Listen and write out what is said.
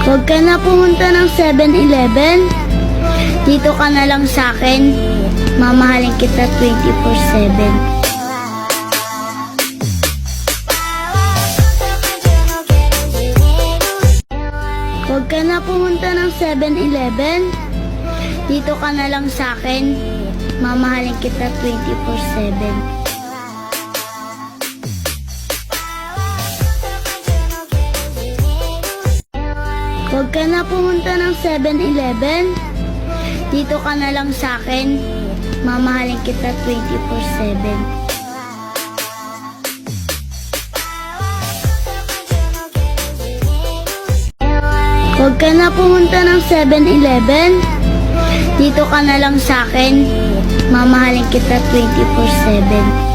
Huwag ka na pumunta ng 7-Eleven. Dito ka na lang sa akin. Mamahalin kita 24/7. Huwag ka na pumunta ng 7-Eleven. Dito ka na lang sa akin. Mamahalin kita 24/7. Huwag ka na pumunta ng 7-Eleven. Dito ka na lang sa akin. Mamahalin kita 24/7. Huwag ka na pumunta ng 7-Eleven. Dito ka na lang sa akin. Mamahalin kita 24/7.